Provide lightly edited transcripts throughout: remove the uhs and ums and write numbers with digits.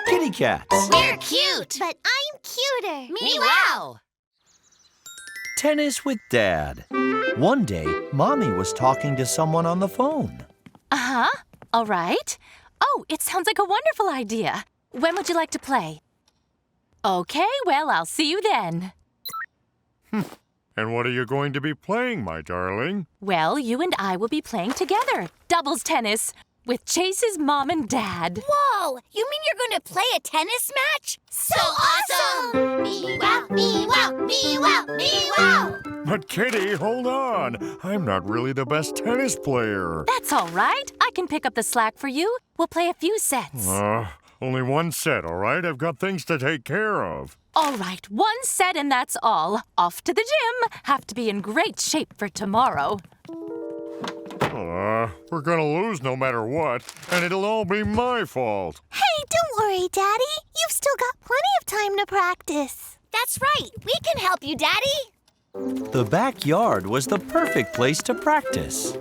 kitty cats. We're cute. But I'm cuter. Meow. Tennis with Dad. One day, Mommy was talking to someone on the phone. Uh-huh. All right. Oh, it sounds like a wonderful idea. When would you like to play? Okay, well, I'll see you then. And what are you going to be playing, my darling? Well, you and I will be playing together. Doubles tennis with Chase's mom and dad. Whoa! You mean you're going to play a tennis match? So awesome! Meow, meow, meow, meow. But Kitty, hold on. I'm not really the best tennis player. That's all right. I can pick up the slack for you. We'll play a few sets. Only one set, all right? I've got things to take care of. All right, one set and that's all. Off to the gym. Have to be in great shape for tomorrow. We're gonna lose no matter what, and it'll all be my fault. Hey, don't worry, Daddy. You've still got plenty of time to practice. That's right. We can help you, Daddy. The backyard was the perfect place to practice.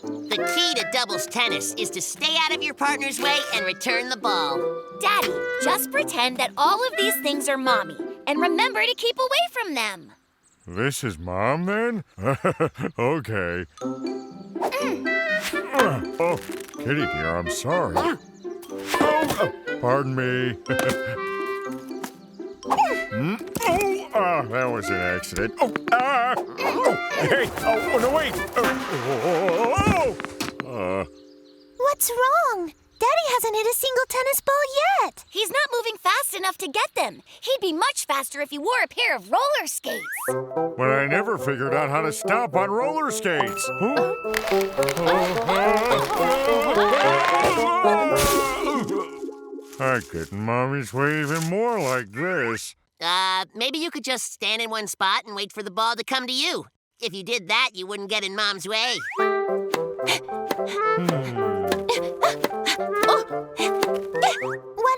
The key to doubles tennis is to stay out of your partner's way and return the ball. Daddy, just pretend that all of these things are Mommy, and remember to keep away from them. This is Mom, then? Okay. Oh, Kitty dear, I'm sorry. Pardon me. That was an accident. Hey! Oh, no, wait! What's wrong? Daddy hasn't hit a single tennis ball yet. He's not moving fast enough to get them. He'd be much faster if he wore a pair of roller skates. But I never figured out how to stop on roller skates. I couldn't Mommy's way even more like this. Maybe you could just stand in one spot and wait for the ball to come to you. If you did that, you wouldn't get in Mom's way. What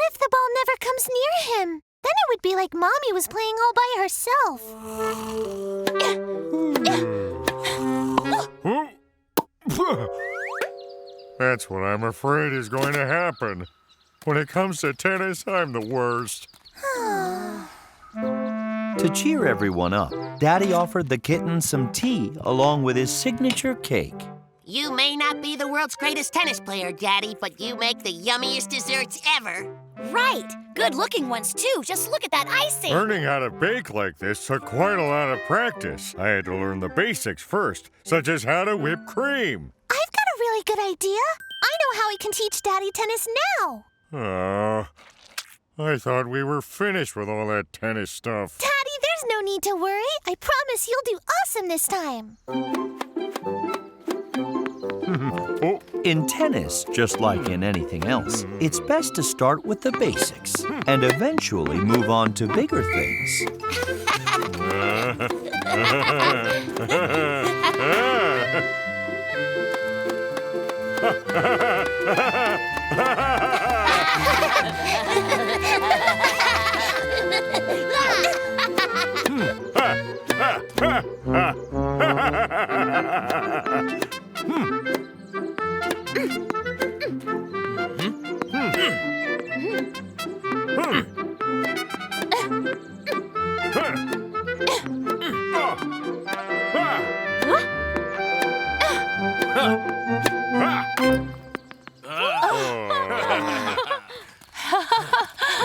if the ball never comes near him? Then it would be like Mommy was playing all by herself. That's what I'm afraid is going to happen. When it comes to tennis, I'm the worst. To cheer everyone up, Daddy offered the kittens some tea along with his signature cake. You may not be the world's greatest tennis player, Daddy, but you make the yummiest desserts ever. Right. Good-looking ones, too. Just look at that icing. Learning how to bake like this took quite a lot of practice. I had to learn the basics first, such as how to whip cream. I've got a really good idea. I know how we can teach Daddy tennis now. I thought we were finished with all that tennis stuff. Daddy, there's no need to worry. I promise you'll do awesome this time. In tennis, just like in anything else, it's best to start with the basics and eventually move on to bigger things.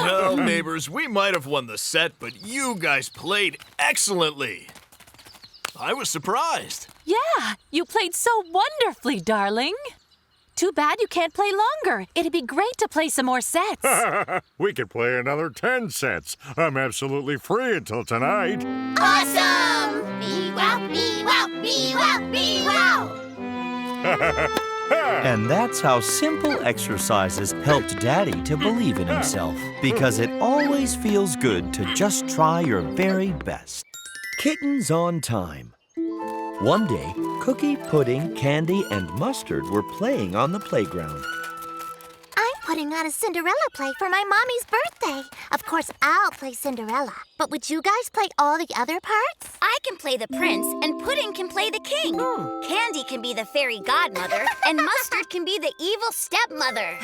Well, neighbors, we might have won the set, but you guys played excellently. I was surprised. Yeah, you played so wonderfully, darling. Too bad you can't play longer. It'd be great to play some more sets. We could play another 10 sets. I'm absolutely free until tonight. Awesome! Meow, meow, meow, meow. And that's how simple exercises helped Daddy to believe in himself, because it always feels good to just try your very best. Kittens on time. One day, Cookie, Pudding, Candy, and Mustard were playing on the playground. I'm putting working on a Cinderella play for my mommy's birthday. Of course, I'll play Cinderella. But would you guys play all the other parts? I can play the prince, and Pudding can play the king. Candy can be the fairy godmother, and Mustard can be the evil stepmother.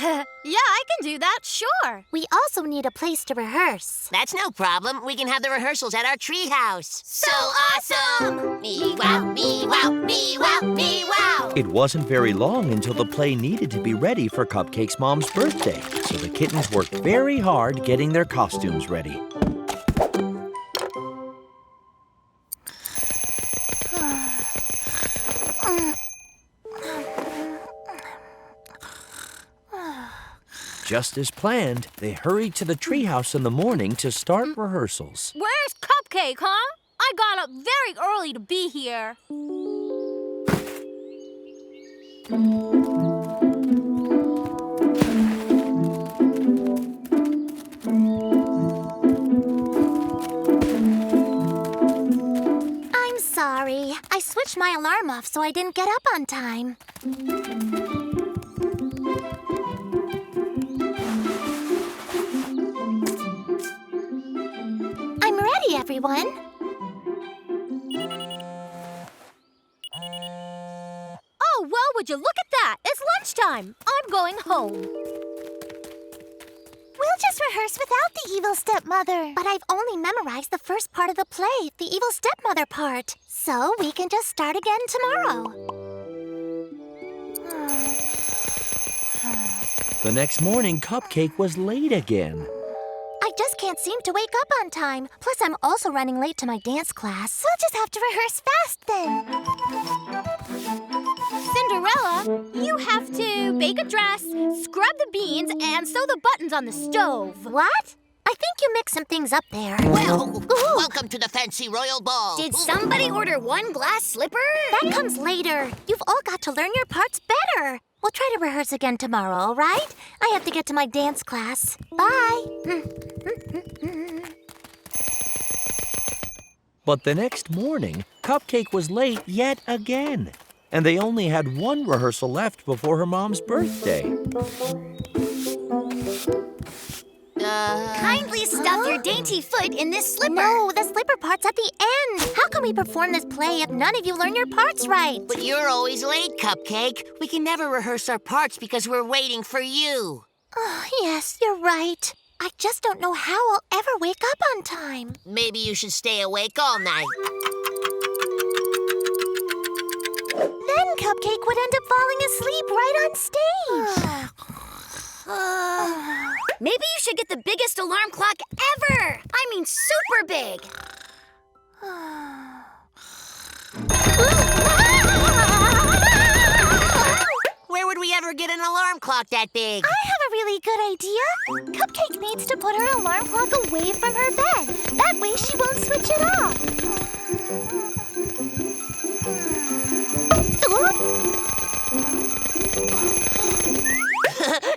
Yeah, I can do that, sure. We also need a place to rehearse. That's no problem. We can have the rehearsals at our treehouse. So awesome! Me wow, me wow, me wow, me wow! It wasn't very long until the play needed to be ready for Cupcake's mom's birthday, so the kittens worked very hard getting their costumes ready. Just as planned, they hurried to the treehouse in the morning to start rehearsals. Where's Cupcake, huh? I got up very early to be here. I'm sorry. I switched my alarm off so I didn't get up on time. I'm ready, everyone. Oh, well, would you look at that? It's lunchtime. I'm going home. We'll just rehearse without the evil stepmother. But I've only memorized the first part of the play, the evil stepmother part. So we can just start again tomorrow. The next morning, Cupcake was late again. I just can't seem to wake up on time. Plus, I'm also running late to my dance class. We'll just have to rehearse fast then. Cinderella, you have to bake a dress, scrub the beans, and sew the buttons on the stove. What? I think you mixed some things up there. Well, welcome to the fancy royal ball. Did somebody order one glass slipper? That comes later. You've all got to learn your parts better. We'll try to rehearse again tomorrow, all right? I have to get to my dance class. Bye. But the next morning, Cupcake was late yet again. And they only had one rehearsal left before her mom's birthday. Kindly stuff your dainty foot in this slipper. No, the slipper part's at the end. How can we perform this play if none of you learn your parts right? But you're always late, Cupcake. We can never rehearse our parts because we're waiting for you. Oh, yes, you're right. I just don't know how I'll ever wake up on time. Maybe you should stay awake all night. Then Cupcake would end up falling asleep right on stage. Maybe you should get the biggest alarm clock ever. I mean, super big. Where would we ever get an alarm clock that big? I have a really good idea. Cupcake needs to put her alarm clock away from her bed. That way she won't switch it off.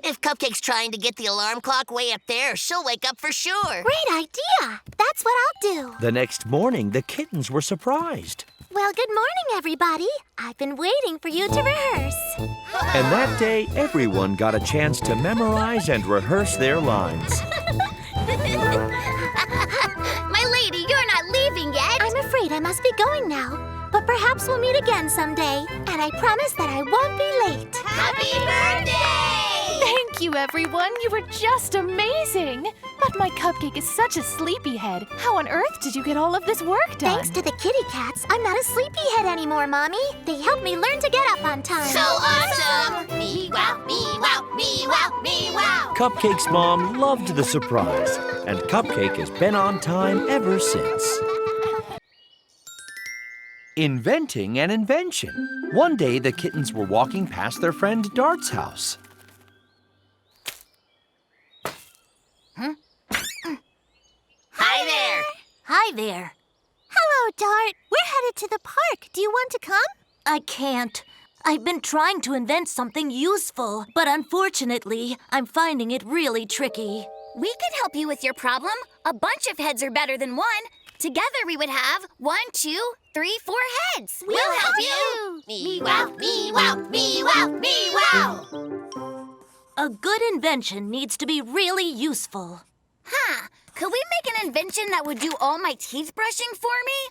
If Cupcake's trying to get the alarm clock way up there, she'll wake up for sure. Great idea. That's what I'll do. The next morning, the kittens were surprised. Well, good morning, everybody. I've been waiting for you to rehearse. And that day, everyone got a chance to memorize and rehearse their lines. My lady, you're not leaving yet. I'm afraid I must be going now. But perhaps we'll meet again someday. And I promise that I won't be late. Happy birthday! Thank you, everyone. You were just amazing. But my Cupcake is such a sleepyhead. How on earth did you get all of this work done? Thanks to the kitty cats, I'm not a sleepyhead anymore, Mommy. They helped me learn to get up on time. So awesome! Me wow, me wow, me wow, me wow! Cupcake's mom loved the surprise, and Cupcake has been on time ever since. Inventing an invention. One day, the kittens were walking past their friend Dart's house. Hi there! Hi there. Hello, Dart. We're headed to the park. Do you want to come? I can't. I've been trying to invent something useful, but unfortunately, I'm finding it really tricky. We can help you with your problem. A bunch of heads are better than one. Together we would have 1, 2, 3, 4 heads. We'll help you! Me wow, me wow, me wow, me wow! A good invention needs to be really useful. Huh. Could we make an invention that would do all my teeth brushing for me?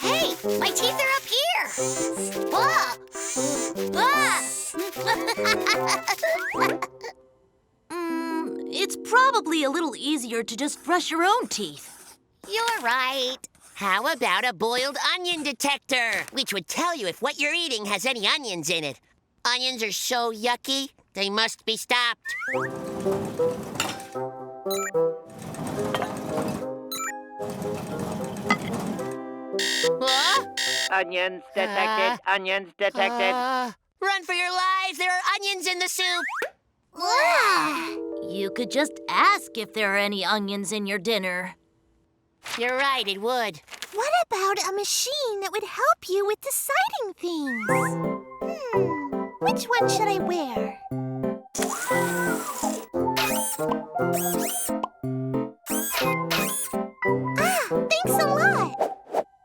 Hey, my teeth are up here. Ah. Ah. It's probably a little easier to just brush your own teeth. You're right. How about a boiled onion detector, which would tell you if what you're eating has any onions in it? Onions are so yucky, they must be stopped. Huh? Onions detected. Onions detected. Run for your lives! There are onions in the soup! You could just ask if there are any onions in your dinner. You're right, it would. What about a machine that would help you with deciding things? Which one should I wear? Thanks a lot.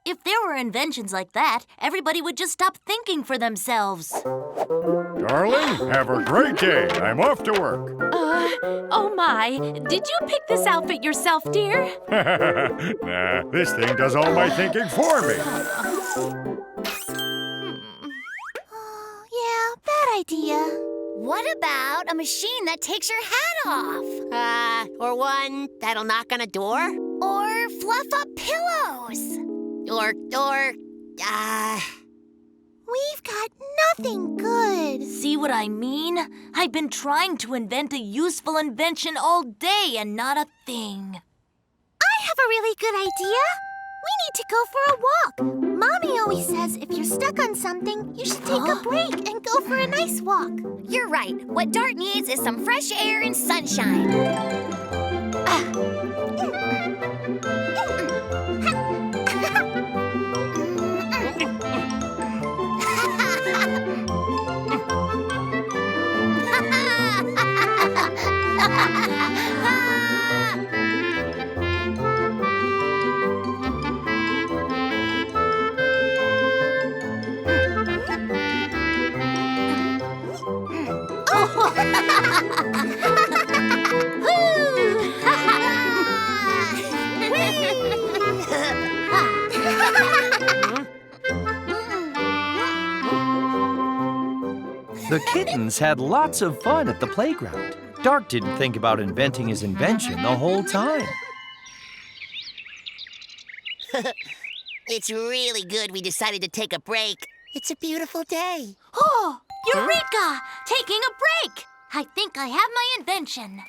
If there were inventions like that, everybody would just stop thinking for themselves. Darling, have a great day. I'm off to work. Oh my, did you pick this outfit yourself, dear? Nah, this thing does all my thinking for me. Yeah, bad idea. What about a machine that takes your hat off? Or one that'll knock on a door? Or fluff up pillows. We've got nothing good. See what I mean? I've been trying to invent a useful invention all day and not a thing. I have a really good idea. We need to go for a walk. Mommy always says if you're stuck on something, you should take a break and go for a nice walk. You're right. What Dart needs is some fresh air and sunshine. The kittens had lots of fun at the playground. Dart didn't think about inventing his invention the whole time. It's really good we decided to take a break. It's a beautiful day. Oh, Eureka! Taking a break! I think I have my invention.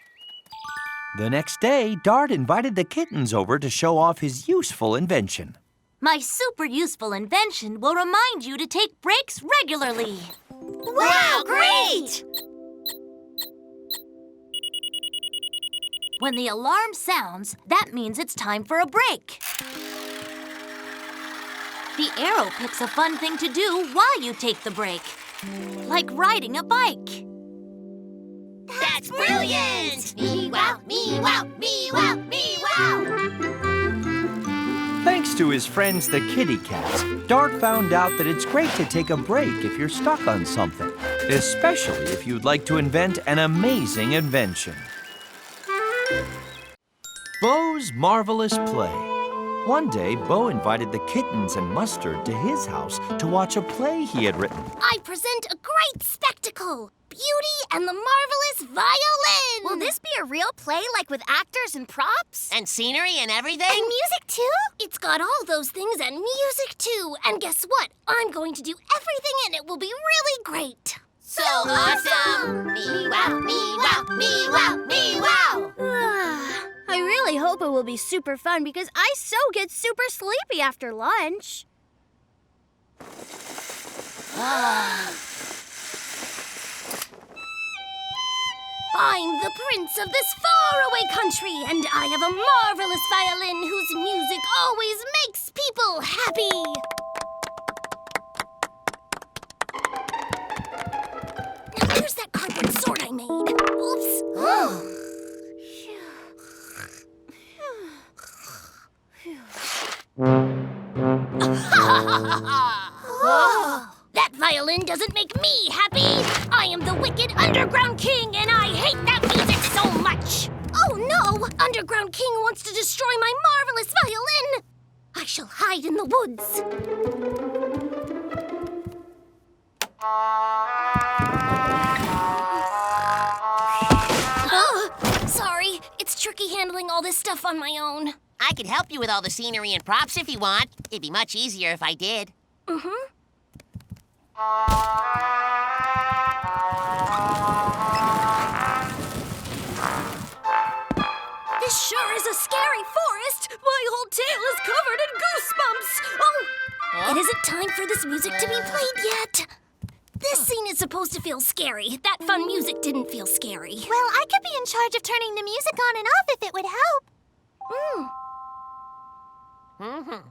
The next day, Dart invited the kittens over to show off his useful invention. My super useful invention will remind you to take breaks regularly. Wow, great! When the alarm sounds, that means it's time for a break. The arrow picks a fun thing to do while you take the break, like riding a bike. That's brilliant! Me-wow, me-wow, me-wow, me-wow! Thanks to his friends, the kitty cats, Dart found out that it's great to take a break if you're stuck on something, especially if you'd like to invent an amazing invention. Bo's Marvelous Play. One day, Bo invited the kittens and Mustard to his house to watch a play he had written. I present a great spectacle. Beauty and the Marvelous Violin. Will this be a real play, like with actors and props? And scenery and everything? And music, too? It's got all those things and music, too. And guess what? I'm going to do everything and it will be really great. So awesome! Me-wow, me-wow, me-wow, me-wow! I really hope it will be super fun because I so get super sleepy after lunch. I'm the prince of this faraway country, and I have a marvelous violin whose music always makes people happy. Now where's that cardboard sword I made? Oops. That violin doesn't make me happy. I am the wicked Underground King, and I hate that music so much. Oh no! Underground King wants to destroy my marvelous violin. I shall hide in the woods. Sorry, it's tricky handling all this stuff on my own. I could help you with all the scenery and props if you want. It'd be much easier if I did. Mm-hmm. This sure is a scary forest. My whole tail is covered in goosebumps. Oh, it isn't time for this music to be played yet. This scene is supposed to feel scary. That fun music didn't feel scary. Well, I could be in charge of turning the music on and off if it would help. Mm-hmm.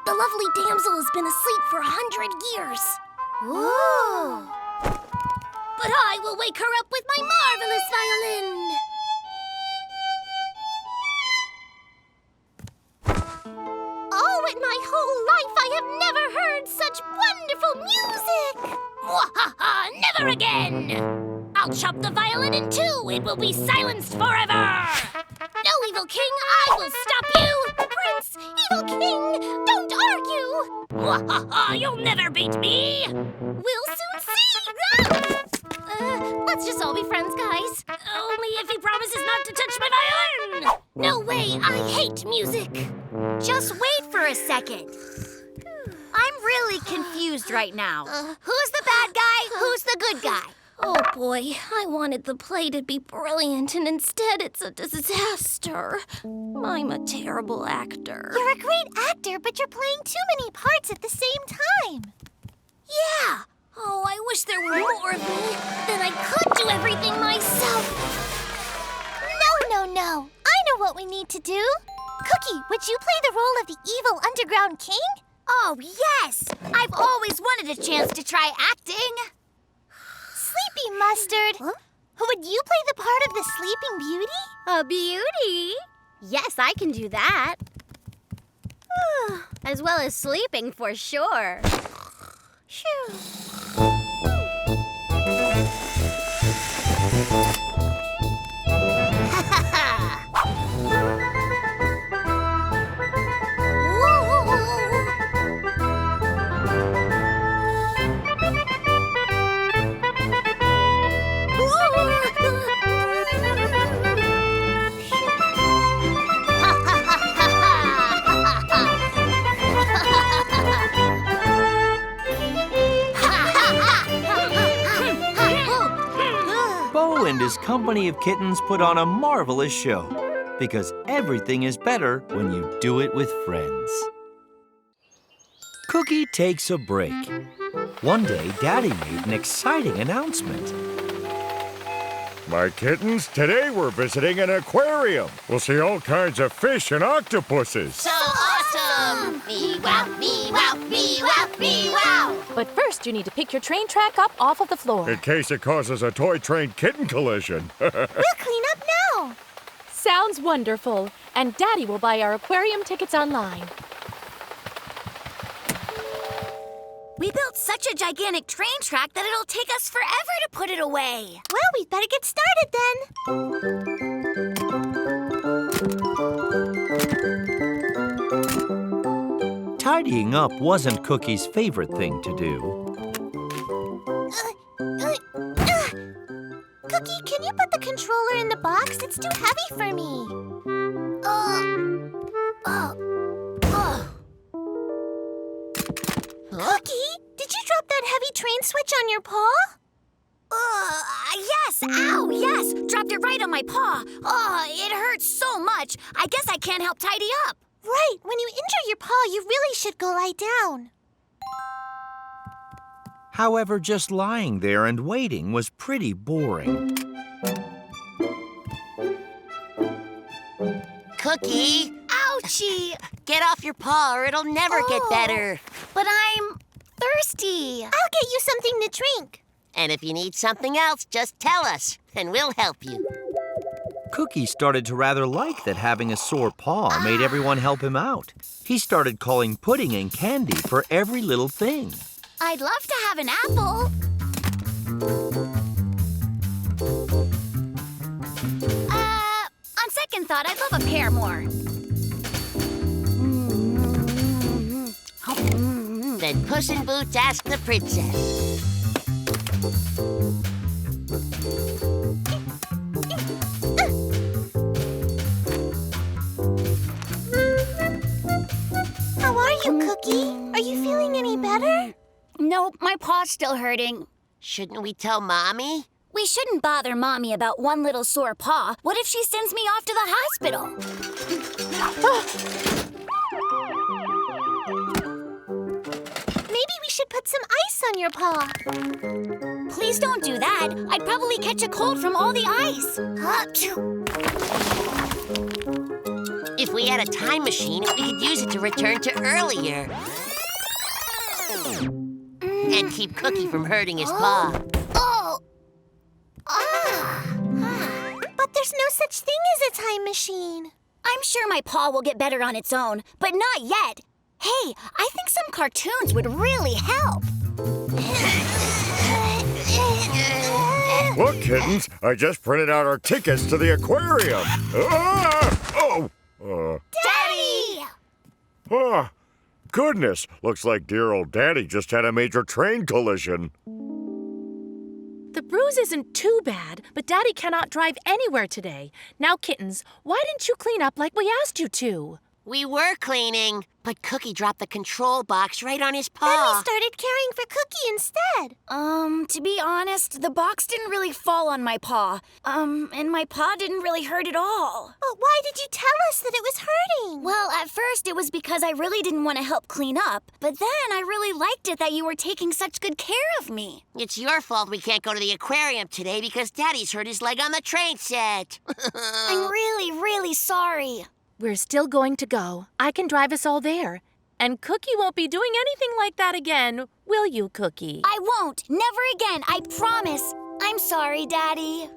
The lovely damsel has been asleep for 100 years. Ooh. But I will wake her up with my marvelous violin. Oh, in my whole life I have never heard such wonderful music. Mwahaha, never again. I'll chop the violin in two. It will be silenced forever. No, evil king, I will stop you. Prince, evil king, don't argue. Mwahaha, you'll never beat me. We'll soon see. Let's just all be friends, guys. Only if he promises not to touch my violin. No way, I hate music. Just wait for a second. I'm really confused right now. Who's the bad guy? Who's the good guy? Oh boy, I wanted the play to be brilliant, and instead it's a disaster. I'm a terrible actor. You're a great actor, but you're playing too many parts at the same time. Yeah. Oh, I wish there were more of me. Then I could do everything myself. No. I know what we need to do. Cookie, would you play the role of the evil Underground King? Oh, yes! I've always wanted a chance to try acting. Sleepy Mustard. Huh? Would you play the part of the Sleeping Beauty? A beauty? Yes, I can do that. As well as sleeping, for sure. Phew. Bo and his company of kittens put on a marvelous show, because everything is better when you do it with friends. Cookie takes a break. One day, Daddy made an exciting announcement. My kittens, today we're visiting an aquarium. We'll see all kinds of fish and octopuses. So awesome! Me-wow, me-wow, me-wow, me-wow! But first, you need to pick your train track up off of the floor. In case it causes a toy train kitten collision. We'll clean up now. Sounds wonderful. And Daddy will buy our aquarium tickets online. We built such a gigantic train track that it'll take us forever to put it away. Well, we'd better get started then. Tidying up wasn't Cookie's favorite thing to do. Cookie, can you put the controller in the box? It's too heavy for me. Cookie, did you drop that heavy train switch on your paw? Yes. Ow, yes. Dropped it right on my paw. Oh, it hurts so much. I guess I can't help tidy up. Right. When you injure your paw, you really should go lie down. However, just lying there and waiting was pretty boring. Cookie, Ouchie. get off your paw or it'll never get better. But I'm thirsty. I'll get you something to drink. And if you need something else, just tell us, and we'll help you. Cookie started to rather like that having a sore paw made everyone help him out. He started calling pudding and candy for every little thing. I'd love to have an apple. On second thought, I'd love a pear more. Then Puss in Boots asked the princess. How are you, Cookie? Are you feeling any better? Nope, my paw's still hurting. Shouldn't we tell Mommy? We shouldn't bother Mommy about one little sore paw. What if she sends me off to the hospital? Maybe we should put some ice on your paw. Please don't do that. I'd probably catch a cold from all the ice. If we had a time machine, we could use it to return to earlier. And keep Cookie from hurting his paw. But there's no such thing as a time machine. I'm sure my paw will get better on its own, but not yet. Hey, I think some cartoons would really help. Look, kittens, I just printed out our tickets to the aquarium. Daddy! Ah, goodness, looks like dear old Daddy just had a major train collision. The bruise isn't too bad, but Daddy cannot drive anywhere today. Now, Kittens, why didn't you clean up like we asked you to? We were cleaning, but Cookie dropped the control box right on his paw. Then we started caring for Cookie instead. To be honest, the box didn't really fall on my paw. And my paw didn't really hurt at all. But why did you tell us that it was hurting? Well, at first it was because I really didn't want to help clean up. But then I really liked it that you were taking such good care of me. It's your fault we can't go to the aquarium today because Daddy's hurt his leg on the train set. I'm really, really sorry. We're still going to go. I can drive us all there. And Cookie won't be doing anything like that again, will you, Cookie? I won't. Never again. I promise. I'm sorry, Daddy.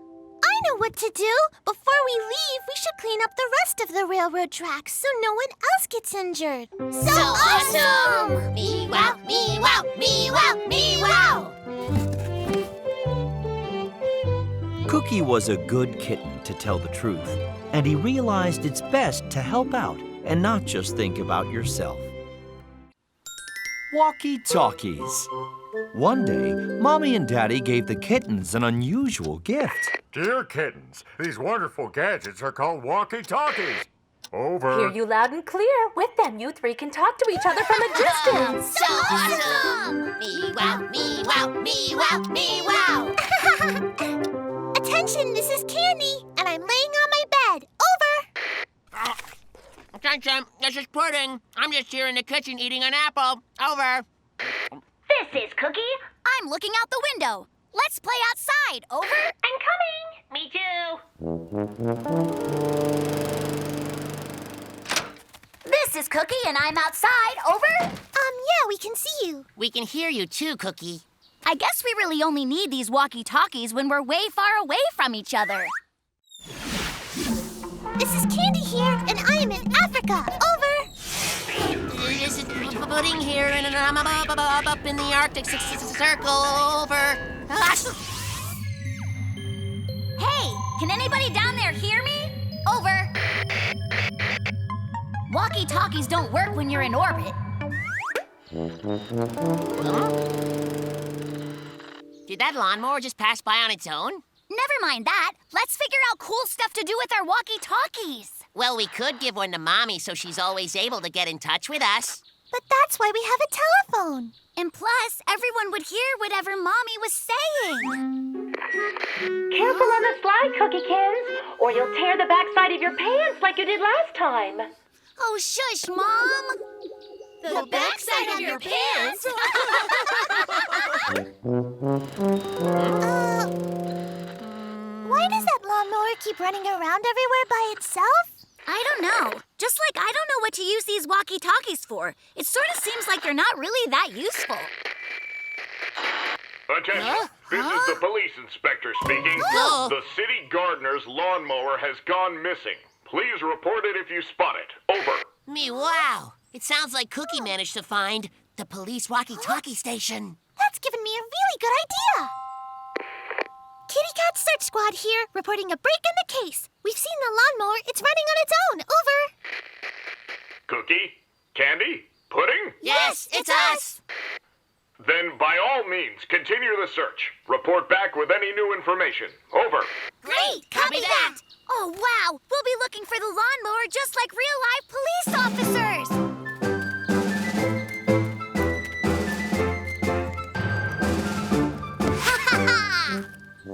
I know what to do. Before we leave, we should clean up the rest of the railroad tracks so no one else gets injured. So awesome! Me-wow, me-wow, me-wow, me-wow! Cookie was a good kitten, to tell the truth, and he realized it's best to help out and not just think about yourself. Walkie-talkies. One day, Mommy and Daddy gave the kittens an unusual gift. Dear kittens, these wonderful gadgets are called walkie-talkies. Over. Hear you loud and clear. With them, you three can talk to each other from a distance. So awesome! Me-wow, me-wow, me-wow, me-wow! Attention, this is Candy, and I'm laying on my bed. Over. Attention, this is Pudding. I'm just here in the kitchen eating an apple. Over. This is Cookie. I'm looking out the window. Let's play outside. Over. I'm coming. Me too. This is Cookie, and I'm outside. Over. Yeah, we can see you. We can hear you too, Cookie. I guess we really only need these walkie-talkies when we're way far away from each other. This is Candy here, and I am in Africa. Over. This is Pudding here, and I'm up in the Arctic Circle. Over. Hey, can anybody down there hear me? Over. Walkie-talkies don't work when you're in orbit. Did that lawnmower just pass by on its own? Never mind that. Let's figure out cool stuff to do with our walkie-talkies. Well, we could give one to Mommy so she's always able to get in touch with us. But that's why we have a telephone. And plus, everyone would hear whatever Mommy was saying. Careful on the slide, Cookiekins, or you'll tear the backside of your pants like you did last time. Oh, shush, Mom. The backside of your pants? Why does that lawnmower keep running around everywhere by itself? I don't know. Just like I don't know what to use these walkie-talkies for. It sort of seems like you're not really that useful. Attention. This is the police inspector speaking. Oh. The city gardener's lawnmower has gone missing. Please report it if you spot it. Over. Wow. It sounds like Cookie managed to find the police walkie-talkie station. That's given me a really good idea. Kitty Cat Search Squad here, reporting a break in the case. We've seen the lawnmower. It's running on its own. Over. Cookie? Candy? Pudding? Yes, it's us. Then by all means, continue the search. Report back with any new information. Over. Great. Copy that. Oh, wow! We'll be looking for the lawnmower just like real-life police officers!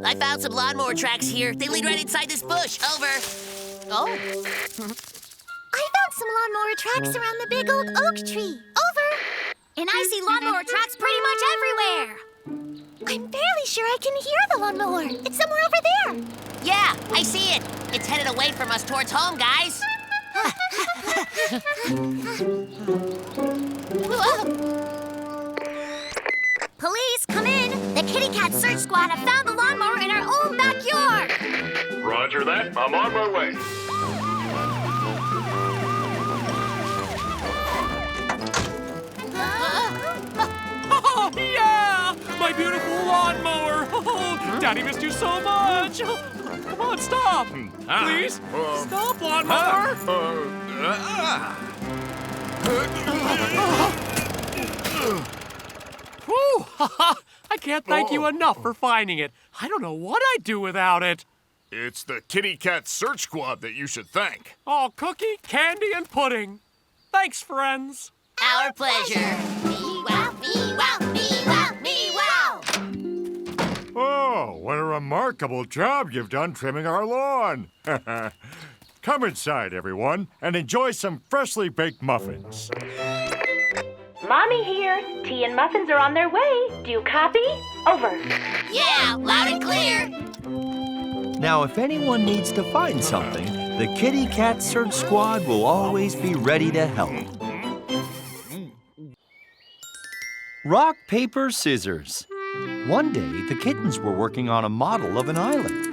I found some lawnmower tracks here. They lead right inside this bush. Over. Oh. I found some lawnmower tracks around the big old oak tree. Over. And I see lawnmower tracks pretty much everywhere! I'm barely sure I can hear the lawnmower. It's somewhere over there. Yeah, I see it. It's headed away from us towards home, guys. Police, come in! The Kitty Cat Search Squad have found the lawnmower in our own backyard! Roger that. I'm on my way. Oh, yeah! My beautiful lawnmower! Oh, Daddy missed you so much! Come on, stop! Please? Stop, lawnmower! Whew! I can't thank you enough for finding it. I don't know what I'd do without it. It's the Kitty Cat Search Squad that you should thank. Oh, Cookie, Candy, and Pudding. Thanks, friends. Our pleasure. Me-wow, me-wow, me-wow, me-wow. Oh, what a remarkable job you've done trimming our lawn. Come inside, everyone, and enjoy some freshly baked muffins. Mommy here. Tea and muffins are on their way. Do you copy? Over. Yeah, loud and clear. Now, if anyone needs to find something, the Kitty Cat Search Squad will always be ready to help. Rock, paper, scissors. One day, the kittens were working on a model of an island.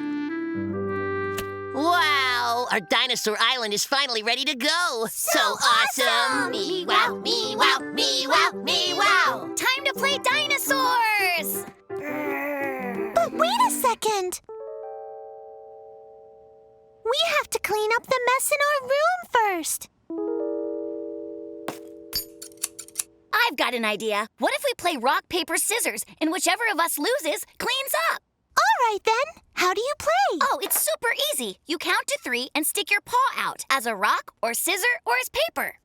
Wow, our dinosaur island is finally ready to go. So awesome. Me-wow, me-wow, me-wow, me-wow. Time to play dinosaurs! But wait a second. We have to clean up the mess in our room first. I've got an idea. What if we play rock, paper, scissors, and whichever of us loses cleans up? All right, then. How do you play? Oh, it's super easy. You count to 3 and stick your paw out as a rock or scissor or as paper.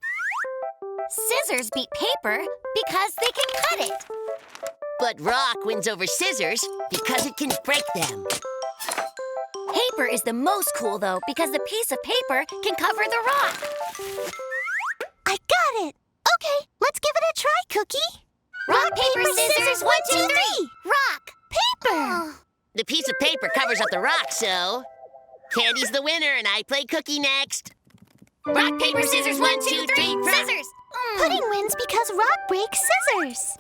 Scissors beat paper because they can cut it. But rock wins over scissors because it can break them. Paper is the most cool, though, because the piece of paper can cover the rock. I got it. Okay, let's give it a try, Cookie. Rock, paper, scissors, 1, 2, 3! Rock, paper. The piece of paper covers up the rock, so Candy's the winner and I play Cookie next. Rock, paper, scissors, 1, 2, 3, scissors! Pudding wins because rock breaks scissors.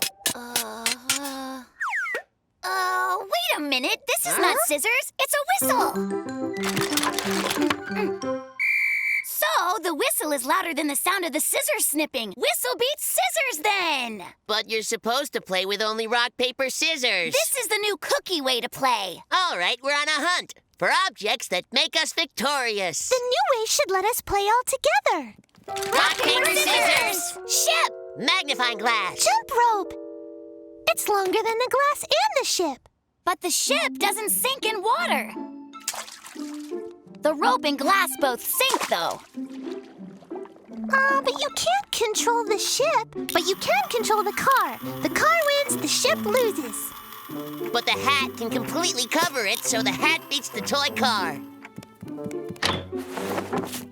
Wait a minute. This is not scissors. It's a whistle. So, the whistle is louder than the sound of the scissors snipping. Whistle beats scissors, then. But you're supposed to play with only rock, paper, scissors. This is the new Cookie way to play. All right, we're on a hunt for objects that make us victorious. The new way should let us play all together. Rock, paper, scissors! Ship! Magnifying glass! Jump rope! It's longer than the glass and the ship. But the ship doesn't sink in water. The rope and glass both sink, though. But you can't control the ship. But you can control the car. The car wins, the ship loses. But the hat can completely cover it, so the hat beats the toy car.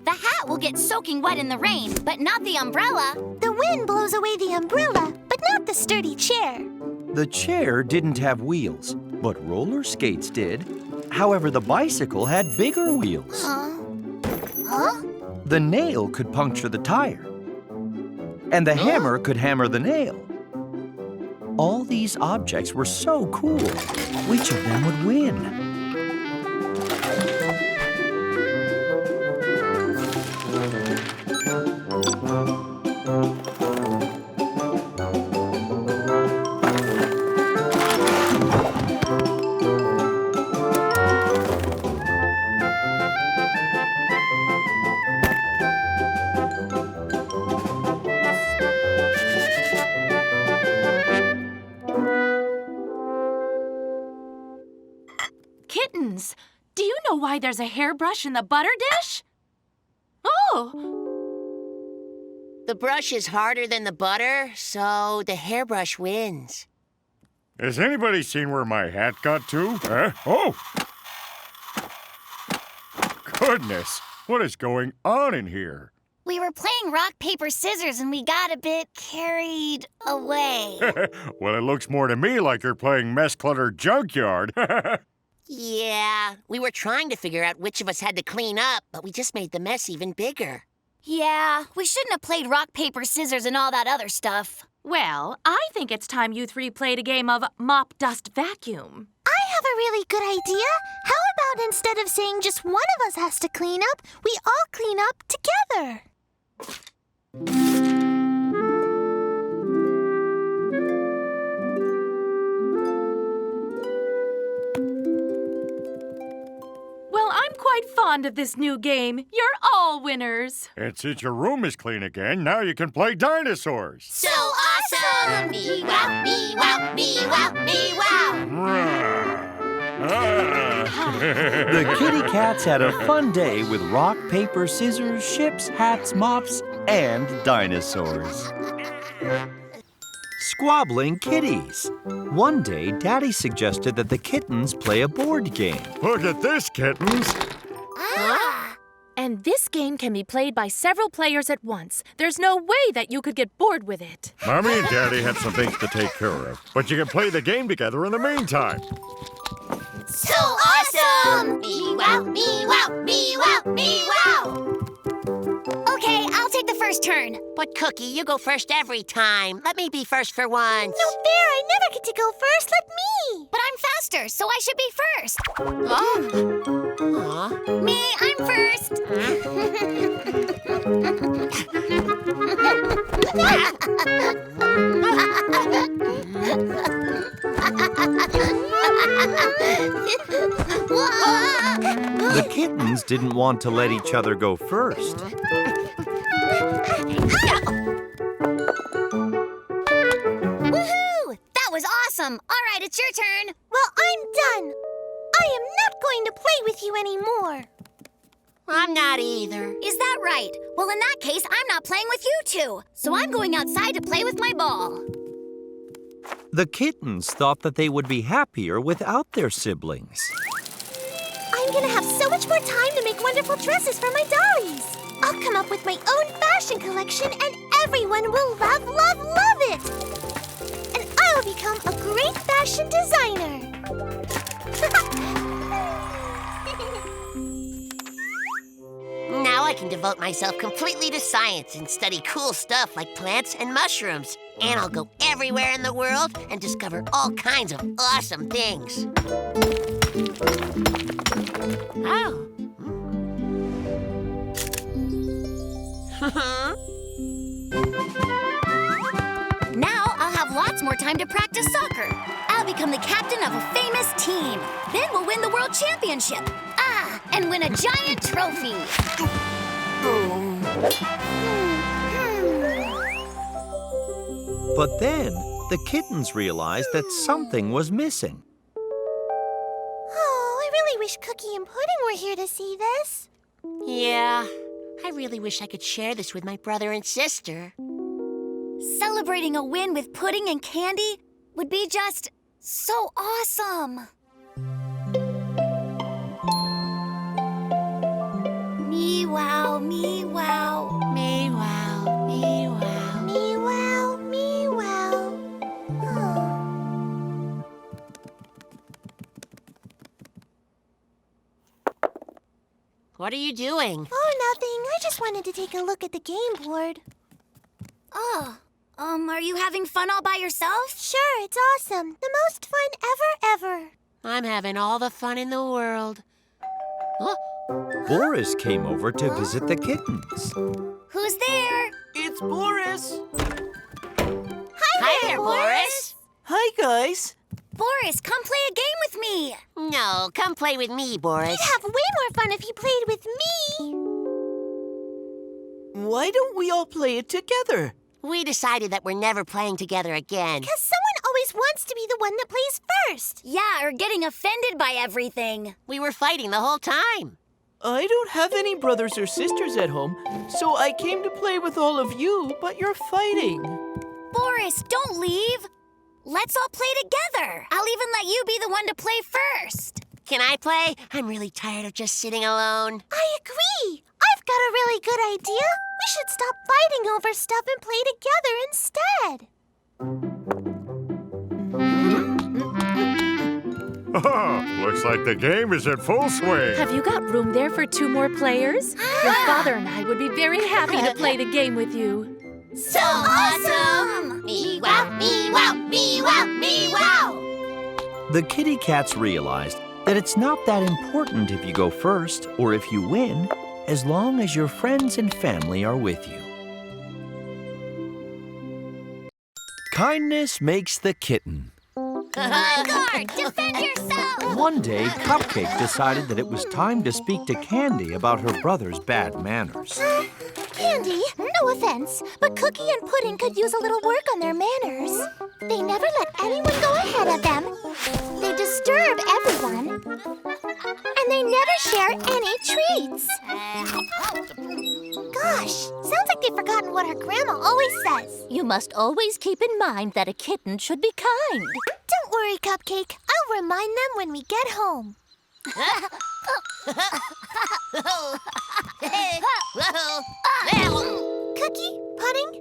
The hat will get soaking wet in the rain, but not the umbrella. The wind blows away the umbrella, but not the sturdy chair. The chair didn't have wheels, but roller skates did. However, the bicycle had bigger wheels. The nail could puncture the tire. And the hammer could hammer the nail. All these objects were so cool. Which of them would win? Kittens, do you know why there's a hairbrush in the butter dish? Oh! The brush is harder than the butter, so the hairbrush wins. Has anybody seen where my hat got to? Oh! Goodness, what is going on in here? We were playing rock, paper, scissors, and we got a bit carried away. Well, it looks more to me like you're playing mess-cluttered junkyard. Yeah, we were trying to figure out which of us had to clean up, but we just made the mess even bigger. Yeah, we shouldn't have played rock, paper, scissors, and all that other stuff. Well, I think it's time you three played a game of mop, dust, vacuum. I have a really good idea. How about instead of saying just one of us has to clean up, we all clean up together? Well, I'm quite fond of this new game. You're all winners. And since your room is clean again, now you can play dinosaurs. So awesome! Me wow, me wow, me wow, me wow! The kitty cats had a fun day with rock, paper, scissors, ships, hats, mops, and dinosaurs. Squabbling kitties. One day, Daddy suggested that the kittens play a board game. Look at this, Kittens. And this game can be played by several players at once. There's no way that you could get bored with it. Mommy and Daddy have some things to take care of, but you can play the game together in the meantime. So awesome! Me wow, me wow, me wow, me wow! Okay, I'll take the first turn. But Cookie, you go first every time. Let me be first for once. No fair, I never get to go first. Let me. But I'm faster, so I should be first. Oh. Aw. Me, I'm first. The kittens didn't want to let each other go first. Woohoo! That was awesome. All right, it's your turn. Well, I'm done. I am not going to play with you anymore. I'm not either. Is that right? Well, in that case, I'm not playing with you two. So I'm going outside to play with my ball. The kittens thought that they would be happier without their siblings. I'm going to have so much more time to make wonderful dresses for my dollies. I'll come up with my own fashion collection and everyone will love, love, love it. And I'll become a great fashion designer. Now I can devote myself completely to science and study cool stuff like plants and mushrooms. And I'll go everywhere in the world and discover all kinds of awesome things. Oh. Now I'll have lots more time to practice soccer. I'll become the captain of a famous team. Then we'll win the world championship. And win a giant trophy. But then, the kittens realized that something was missing. Oh, I really wish Cookie and Pudding were here to see this. Yeah, I really wish I could share this with my brother and sister. Celebrating a win with pudding and candy would be just so awesome. Me wow, me wow. Me wow, me wow. Me wow, me wow. Oh. What are you doing? Oh, nothing. I just wanted to take a look at the game board. Oh, Are you having fun all by yourself? Sure, it's awesome. The most fun ever. I'm having all the fun in the world. Huh? Boris came over to visit the kittens. Who's there? It's Boris. Hi there, Boris. Hi, guys. Boris, come play a game with me. No, come play with me, Boris. You'd have way more fun if you played with me. Why don't we all play it together? We decided that we're never playing together again. Because someone always wants to be the one that plays first. Yeah, or getting offended by everything. We were fighting the whole time. I don't have any brothers or sisters at home, so I came to play with all of you, but you're fighting. Boris, don't leave. Let's all play together. I'll even let you be the one to play first. Can I play? I'm really tired of just sitting alone. I agree. I've got a really good idea. We should stop fighting over stuff and play together instead. Looks like the game is in full swing. Have you got room there for 2 more players? Your father and I would be very happy to play the game with you. So awesome! Me-wow, me-wow, me-wow, me-wow! The kitty cats realized that it's not that important if you go first or if you win, as long as your friends and family are with you. Kindness makes the kitten. Guard, defend yourself! One day, Cupcake decided that it was time to speak to Candy about her brother's bad manners. Candy, no offense, but Cookie and Pudding could use a little work on their manners. They never let anyone go ahead of them. They disturb everyone. And they never share any treats. Gosh, sounds like they've forgotten what her grandma always says. You must always keep in mind that a kitten should be kind. Don't worry, Cupcake. I'll remind them when we get home. Cookie, Pudding,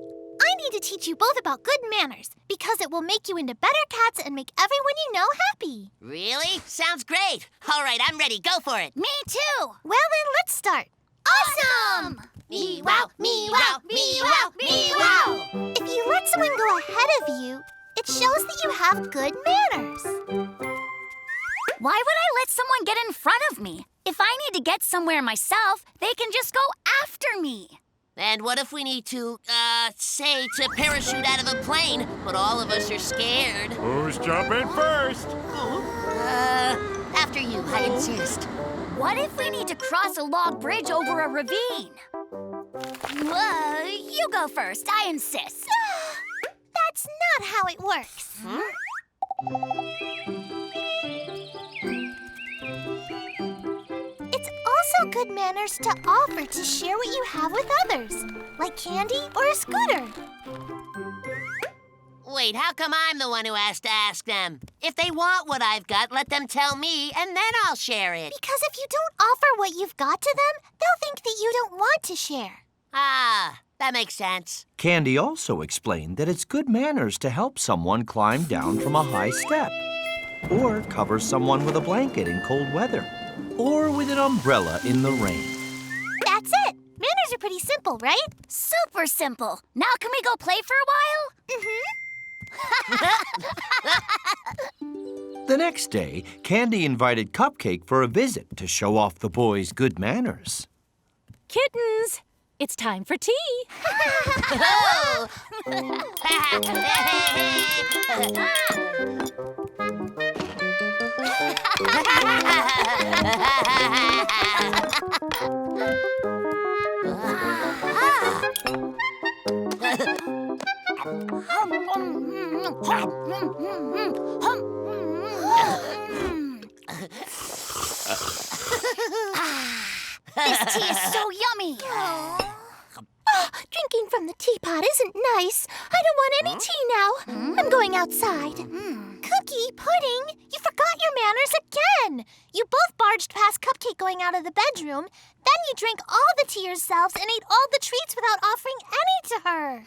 I need to teach you both about good manners because it will make you into better cats and make everyone you know happy. Really? Sounds great. All right, I'm ready. Go for it. Me too. Well then, let's start. Awesome! Me-wow, me-wow, me-wow, me-wow! If you let someone go ahead of you, it shows that you have good manners. Why would I let someone get in front of me? If I need to get somewhere myself, they can just go after me. And what if we need to, say to parachute out of a plane, but all of us are scared? Who's jumping first? After you, I insist. What if we need to cross a log bridge over a ravine? You go first, I insist. That's not how it works. It's also good manners to offer to share what you have with others, like candy or a scooter. Wait, how come I'm the one who has to ask them? If they want what I've got, let them tell me, and then I'll share it. Because if you don't offer what you've got to them, they'll think that you don't want to share. Ah, that makes sense. Candy also explained that it's good manners to help someone climb down from a high step, or cover someone with a blanket in cold weather, or with an umbrella in the rain. That's it. Manners are pretty simple, right? Super simple. Now can we go play for a while? Mm-hmm. The next day, Candy invited Cupcake for a visit to show off the boys' good manners. Kittens, it's time for tea. This tea is so yummy. Drinking from the teapot isn't nice. I don't want any tea now. I'm going outside. Cookie, Pudding, you forgot your manners again. You both barged past Cupcake going out of the bedroom. Then you drank all the tea yourselves and ate all the treats without offering any to her.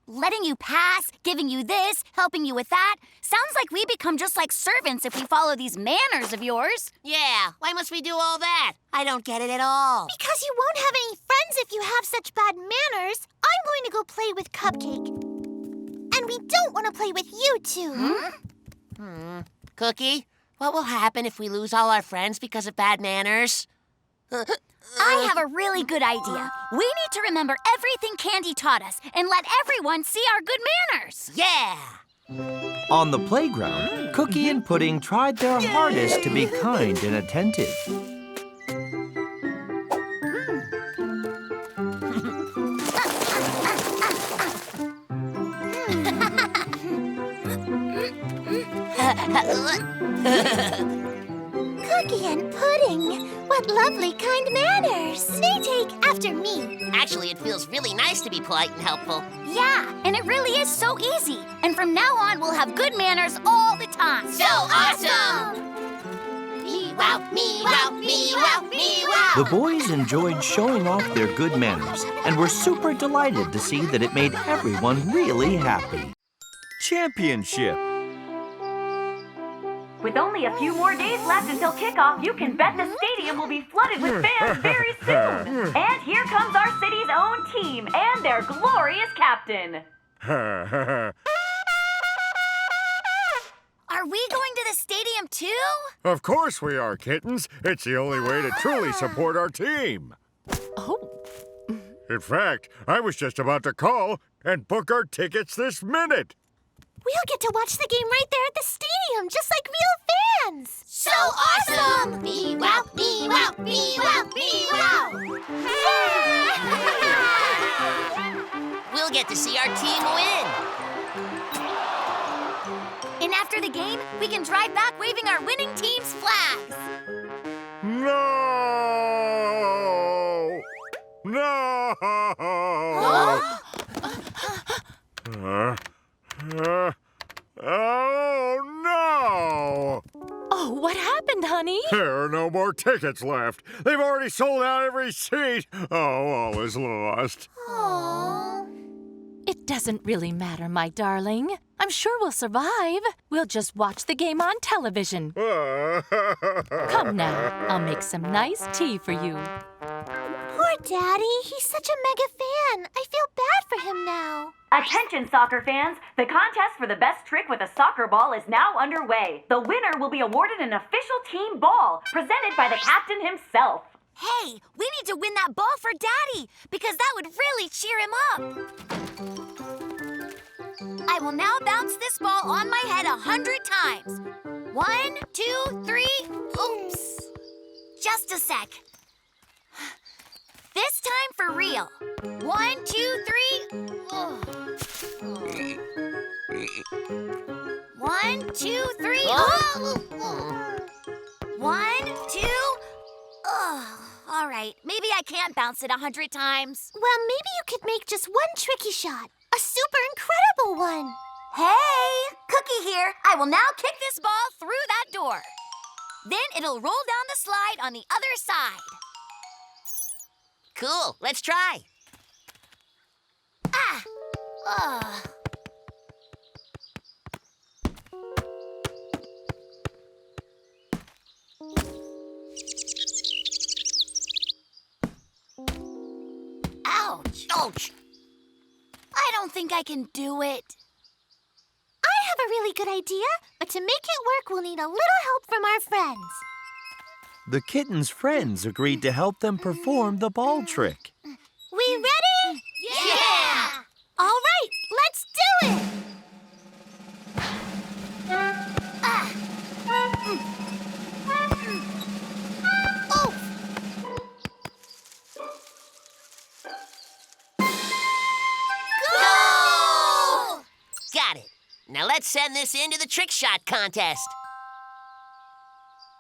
Letting you pass, giving you this, helping you with that. Sounds like we become just like servants if we follow these manners of yours. Yeah, why must we do all that? I don't get it at all. Because you won't have any friends if you have such bad manners. I'm going to go play with Cupcake. we don't want to play with you two. Cookie, what will happen if we lose all our friends because of bad manners? I have a really good idea. We need to remember everything Candy taught us and let everyone see our good manners. Yeah! On the playground, Cookie and Pudding tried their hardest to be kind and attentive. Cookie and Pudding, what lovely kind manners. They take after me. Actually, it feels really nice to be polite and helpful. Yeah, and it really is so easy. And from now on, we'll have good manners all the time. So awesome! Me-wow, me-wow, me-wow, me-wow! The boys enjoyed showing off their good manners and were super delighted to see that it made everyone really happy. Championship. With only a few more days left until kickoff, you can bet the stadium will be flooded with fans very soon. And here comes our city's own team and their glorious captain. Are we going to the stadium too? Of course we are, Kittens. It's the only way to truly support our team. Oh. In fact, I was just about to call and book our tickets this minute. We'll get to watch the game right there at the stadium, just like real fans. So awesome! Me-wow, me-wow, me-wow, me-wow! We'll get to see our team win. And after the game, we can drive back waving our winning team's flags. No! No! Oh, no! Oh, what happened, honey? There are no more tickets left. They've already sold out every seat. Oh, all is lost. Aww. It doesn't really matter, my darling. I'm sure we'll survive. We'll just watch the game on television. Come now, I'll make some nice tea for you. Poor Daddy. He's such a mega fan. I feel bad for him now. Attention, soccer fans! The contest for the best trick with a soccer ball is now underway. The winner will be awarded an official team ball, presented by the captain himself. Hey, we need to win that ball for Daddy, because that would really cheer him up. I will now bounce this ball on my head 100 times. 1, 2, 3, oops. Just a sec. This time for real. 1, 2, 3. Oh. 1, 2, 3. Oh. 1, 2. Oh. All right, maybe I can't bounce it 100 times. Well, maybe you could make just one tricky shot. A super incredible one. Hey, Cookie here. I will now kick this ball through that door. Then it'll roll down the slide on the other side. Cool, let's try. Ah! Ugh. Ouch! Ouch! I don't think I can do it. I have a really good idea, but to make it work, we'll need a little help from our friends. The Kittens' friends agreed to help them perform the ball trick. We ready? Yeah! All right, let's do it! Oh! Go! Got it. Now let's send this into the trick shot contest.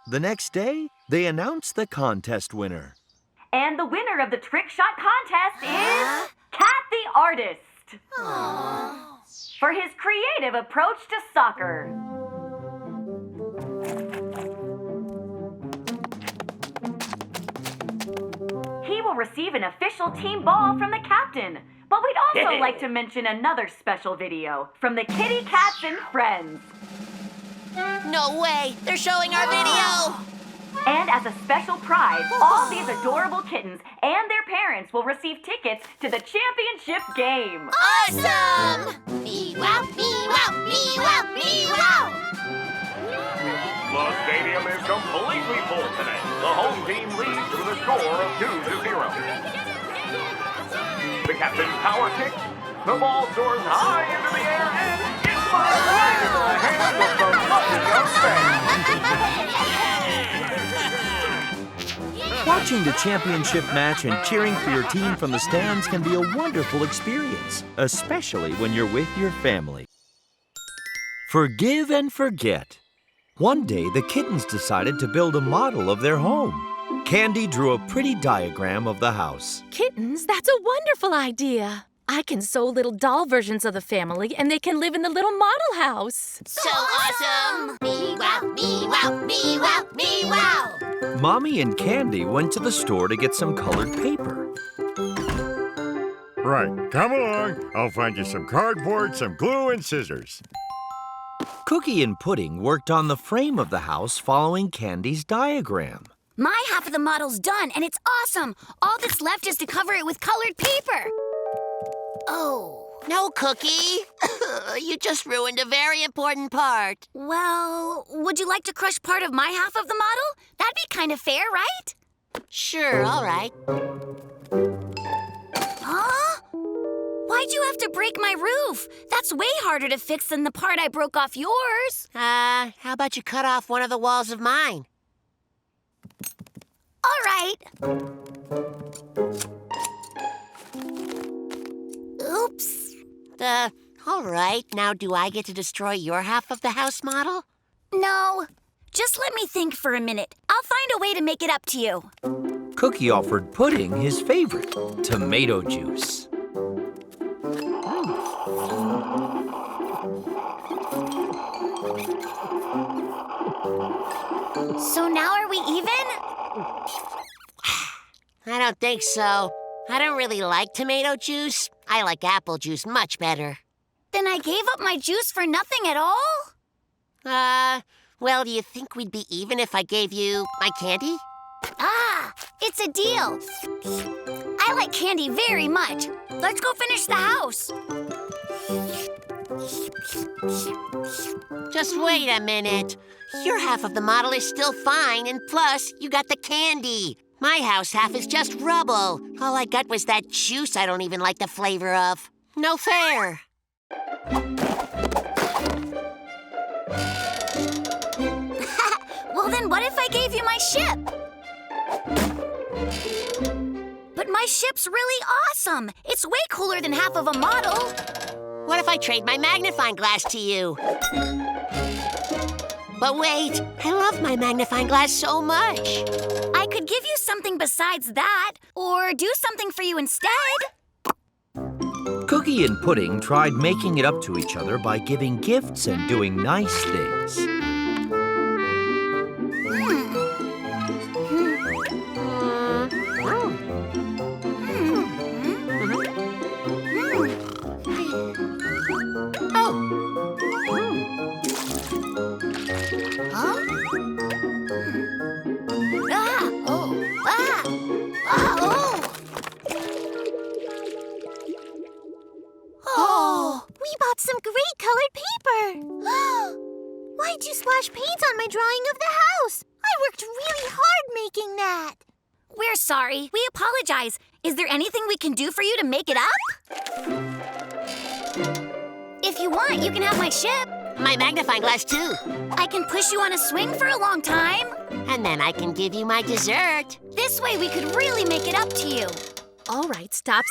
The next day, they announced the contest winner. And the winner of the trick shot contest is Cat the Artist. For his creative approach to soccer. He will receive an official team ball from the captain. But we'd also like to mention another special video from the Kitty Cats and Friends. No way! They're showing our video! And as a special prize, all these adorable kittens and their parents will receive tickets to the championship game. Awesome! Me-wow, me-wow, me-wow, me-wow! The stadium is completely full today. The home team leads with a score of 2-0. The captain's power kicks. The ball soars high into the air and it flies right into the hands of the lucky young fans. Watching the championship match and cheering for your team from the stands can be a wonderful experience, especially when you're with your family. Forgive and forget. One day, the kittens decided to build a model of their home. Candy drew a pretty diagram of the house. Kittens, that's a wonderful idea. I can sew little doll versions of the family, and they can live in the little model house. So awesome! Me-wow, me-wow, me-wow, me-wow! Mommy and Candy went to the store to get some colored paper. Right, come along. I'll find you some cardboard, some glue, and scissors. Cookie and Pudding worked on the frame of the house following Candy's diagram. My half of the model's done, and it's awesome. All that's left is to cover it with colored paper. Oh. No, Cookie. You just ruined a very important part. Well, would you like to crush part of my half of the model? That'd be kind of fair, right? Sure, all right. Huh? Why'd you have to break my roof? That's way harder to fix than the part I broke off yours. How about you cut off one of the walls of mine? All right. Oops. All right. Now, do I get to destroy your half of the house model? No. Just let me think for a minute. I'll find a way to make it up to you. Cookie offered Pudding his favorite, tomato juice. So now are we even? I don't think so. I don't really like tomato juice. I like apple juice much better. Then I gave up my juice for nothing at all? Well, do you think we'd be even if I gave you my candy? Ah, it's a deal. I like candy very much. Let's go finish the house. Just wait a minute. Your half of the model is still fine, and plus, you got the candy. My house half is just rubble. All I got was that juice I don't even like the flavor of. No fair. Well, then what if I gave you my ship? But my ship's really awesome. It's way cooler than half of a model. What if I trade my magnifying glass to you? But wait, I love my magnifying glass so much. I could give you something besides that, or do something for you instead. Cookie and Pudding tried making it up to each other by giving gifts and doing nice things. Some great colored paper. Why'd you splash paint on my drawing of the house? I worked really hard making that. We're sorry. We apologize. Is there anything we can do for you to make it up? If you want, you can have my ship. My magnifying glass, too. I can push you on a swing for a long time. And then I can give you my dessert. This way we could really make it up to you. All right, stop.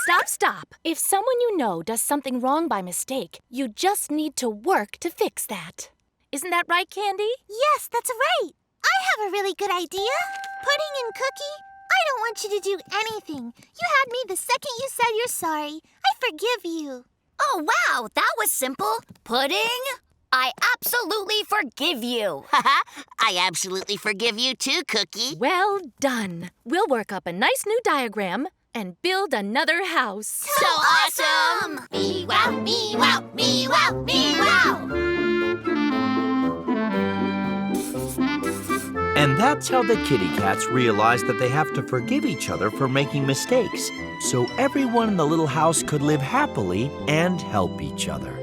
If someone you know does something wrong by mistake, you just need to work to fix that. Isn't that right, Candy? Yes, that's right. I have a really good idea. Pudding and Cookie, I don't want you to do anything. You had me the second you said you're sorry. I forgive you. Oh, wow, that was simple. Pudding, I absolutely forgive you. I absolutely forgive you too, Cookie. Well done. We'll work up a nice new diagram and build another house. So awesome! Me-wow, me-wow, me-wow, me-wow! And that's how the kitty cats realized that they have to forgive each other for making mistakes, so everyone in the little house could live happily and help each other.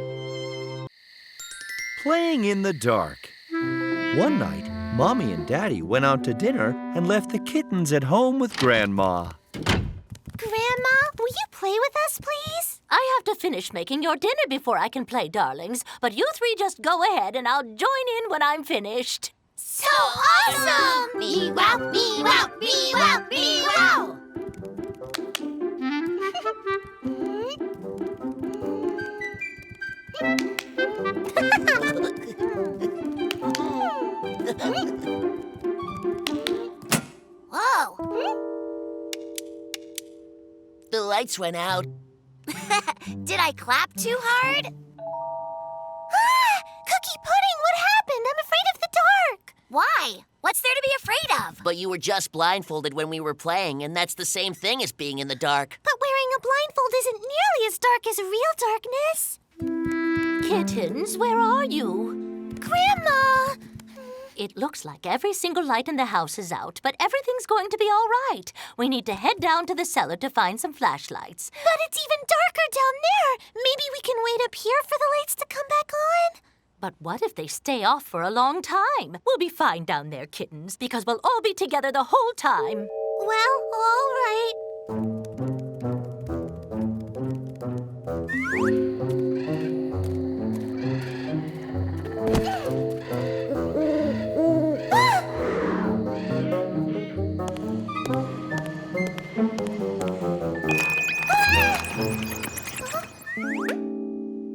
Playing in the dark. One night, Mommy and Daddy went out to dinner and left the kittens at home with Grandma. Grandma, will you play with us, please? I have to finish making your dinner before I can play, darlings. But you three just go ahead and I'll join in when I'm finished. So awesome! Me-wow, me-wow, me-wow, me-wow! Whoa! The lights went out. Did I clap too hard? Ah! Cookie Pudding, what happened? I'm afraid of the dark. Why? What's there to be afraid of? But you were just blindfolded when we were playing, and that's the same thing as being in the dark. But wearing a blindfold isn't nearly as dark as real darkness. Kittens, where are you? Grandma! It looks like every single light in the house is out, but everything's going to be all right. We need to head down to the cellar to find some flashlights. But it's even darker down there. Maybe we can wait up here for the lights to come back on? But what if they stay off for a long time? We'll be fine down there, kittens, because we'll all be together the whole time. Well, all right.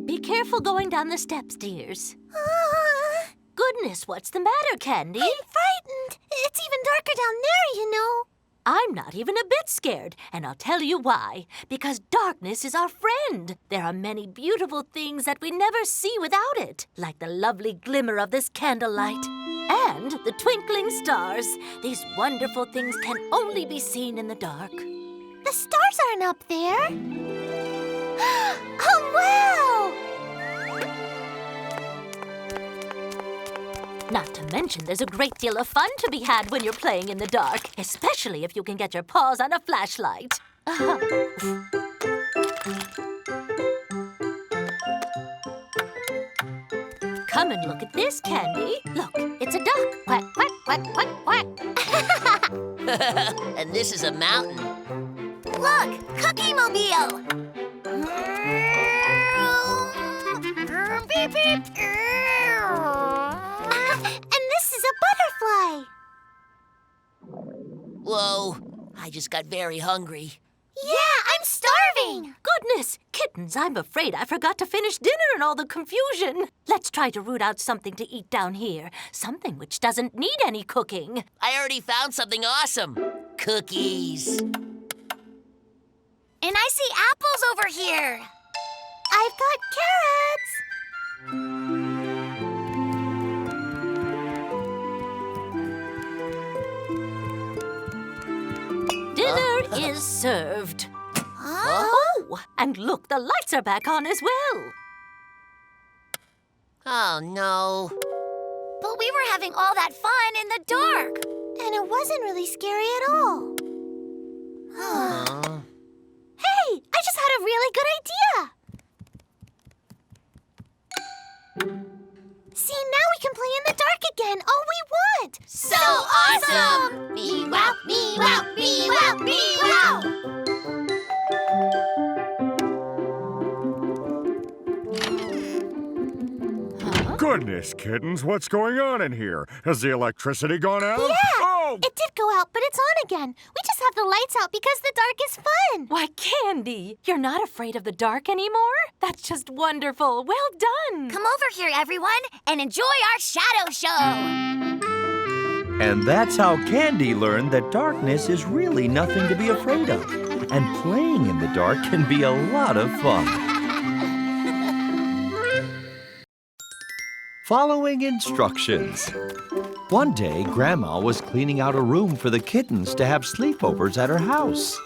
Be careful going down the steps, dears. Goodness, what's the matter, Candy? I'm frightened. It's even darker down there, you know. I'm not even a bit scared, and I'll tell you why. Because darkness is our friend. There are many beautiful things that we never see without it, like the lovely glimmer of this candlelight and the twinkling stars. These wonderful things can only be seen in the dark. The stars aren't up there. Oh, wow! Not to mention, there's a great deal of fun to be had when you're playing in the dark, especially if you can get your paws on a flashlight. Come and look at this, Candy. Look, it's a duck. Quack, quack, quack, quack, quack. And this is a mountain. Look, Cookie Mobile! Beep, beep. And this is a butterfly. Whoa, I just got very hungry. Yeah, I'm starving. Goodness, kittens, I'm afraid I forgot to finish dinner in all the confusion. Let's try to root out something to eat down here. Something which doesn't need any cooking. I already found something awesome. Cookies. And I see apples over here. I've got carrots. Dinner is served. Oh, and look, the lights are back on as well. Oh, no. But we were having all that fun in the dark. And it wasn't really scary at all. Hey, I just had a really good idea. See, now we can play in the dark again, all we want. So awesome! Me-wow, me-wow, me-wow, me-wow! Goodness, kittens, what's going on in here? Has the electricity gone out? Yeah, Oh! it did go out, but it's on again. We just have the lights out because the dark is fun. Why, Candy, you're not afraid of the dark anymore? That's just wonderful. Well done. Come over here, everyone, and enjoy our shadow show! And that's how Candy learned that darkness is really nothing to be afraid of. And playing in the dark can be a lot of fun. Following instructions. One day, Grandma was cleaning out a room for the kittens to have sleepovers at her house.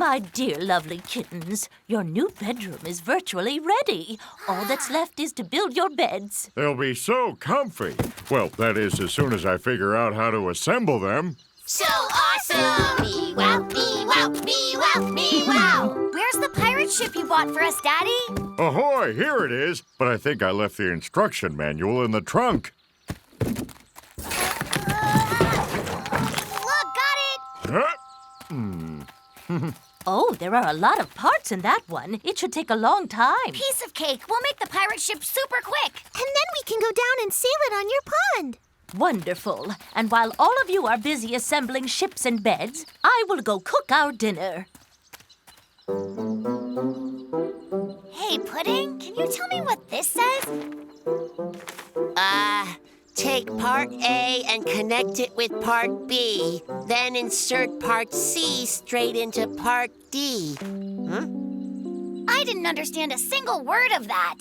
My dear lovely kittens, your new bedroom is virtually ready. All that's left is to build your beds. They'll be so comfy. Well, that is, as soon as I figure out how to assemble them. So awesome! Me wow, me wow, me wow, me wow! Where's the pirate ship you bought for us, Daddy? Ahoy, here it is. But I think I left the instruction manual in the trunk. Look, got it! Huh? Oh, there are a lot of parts in that one. It should take a long time. Piece of cake. We'll make the pirate ship super quick. And then we can go down and sail it on your pond. Wonderful. And while all of you are busy assembling ships and beds, I will go cook our dinner. Hey, Pudding, can you tell me what this says? Take part A and connect it with part B. Then insert part C straight into part D. I didn't understand a single word of that.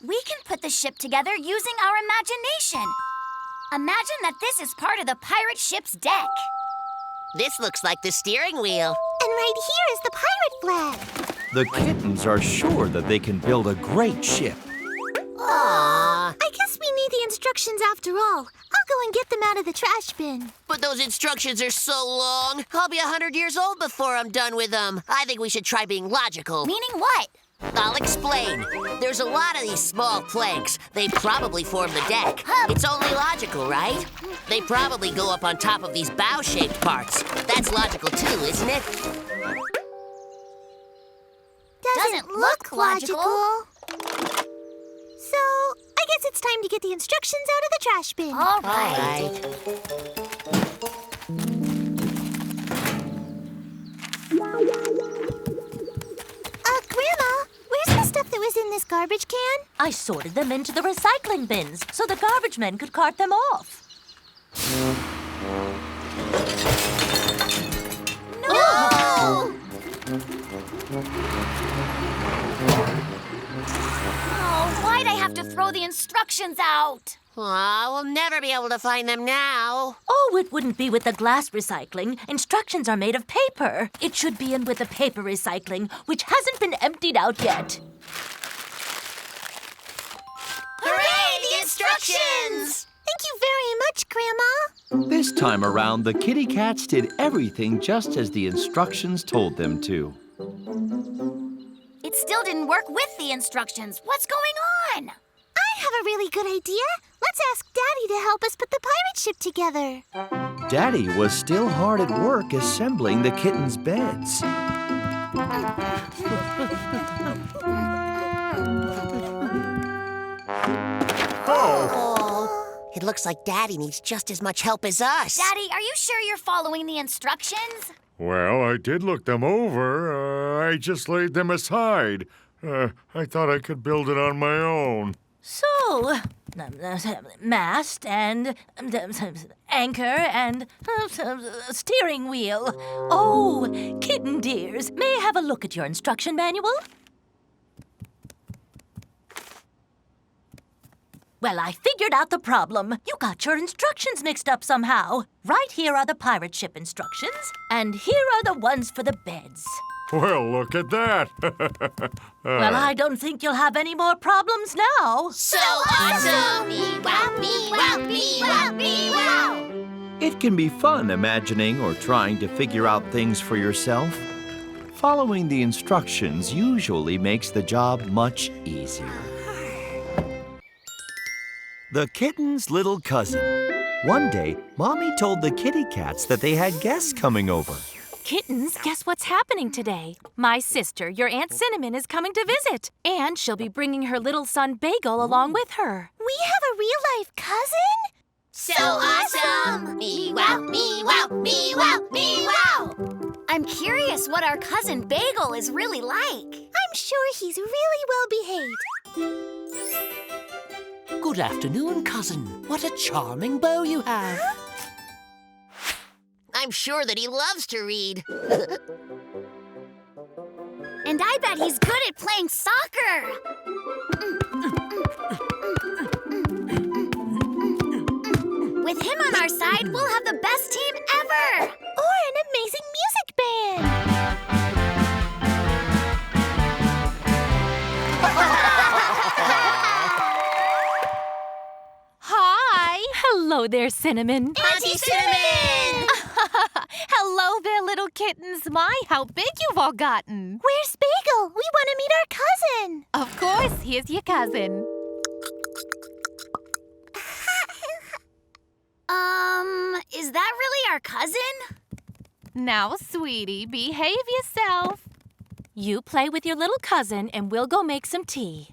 We can put the ship together using our imagination. Imagine that this is part of the pirate ship's deck. This looks like the steering wheel. And right here is the pirate flag. The kittens are sure that they can build a great ship. Aww. I guess we need the instructions after all. I'll go and get them out of the trash bin. But those instructions are so long. I'll be 100 years old before I'm done with them. I think we should try being logical. Meaning what? I'll explain. There's a lot of these small planks. They probably form the deck. It's only logical, right? They probably go up on top of these bow-shaped parts. That's logical too, isn't it? Doesn't look logical. So, I guess it's time to get the instructions out of the trash bin. All right. Grandma, where's the stuff that was in this garbage can? I sorted them into the recycling bins so the garbage men could cart them off. No! Oh, why'd I have to throw the instructions out? Aw, we'll never be able to find them now. Oh, it wouldn't be with the glass recycling. Instructions are made of paper. It should be in with the paper recycling, which hasn't been emptied out yet. Hooray, the instructions! Thank you very much, Grandma. This time around, the kitty cats did everything just as the instructions told them to. It still didn't work with the instructions. What's going on? I have a really good idea. Let's ask Daddy to help us put the pirate ship together. Daddy was still hard at work assembling the kittens' beds. It looks like Daddy needs just as much help as us. Daddy, are you sure you're following the instructions? Well, I did look them over. I just laid them aside. I thought I could build it on my own. So, mast and anchor and steering wheel. Oh, kitten dears, may I have a look at your instruction manual? Well, I figured out the problem. You got your instructions mixed up somehow. Right here are the pirate ship instructions, and here are the ones for the beds. Well, look at that. Well, I don't think you'll have any more problems now. So awesome! Me wow, me wow, me wow, me wow! It can be fun imagining or trying to figure out things for yourself. Following the instructions usually makes the job much easier. The kitten's little cousin. One day, Mommy told the kitty cats that they had guests coming over. Kittens, guess what's happening today? My sister, your Aunt Cinnamon, is coming to visit. And she'll be bringing her little son Bagel along with her. We have a real-life cousin? So awesome! Me wow, me wow, me wow, me wow! I'm curious what our cousin Bagel is really like. I'm sure he's really well behaved. Good afternoon, cousin. What a charming bow you have. I'm sure that he loves to read. And I bet he's good at playing soccer. With him on our side, we'll have the best team ever! Or an amazing music band! Hi! Hello there, Cinnamon. Auntie Cinnamon! Hello there, little kittens. My, how big you've all gotten. Where's Bagel? We want to meet our cousin. Of course, here's your cousin. Is that really our cousin? Now, sweetie, behave yourself. You play with your little cousin, and we'll go make some tea.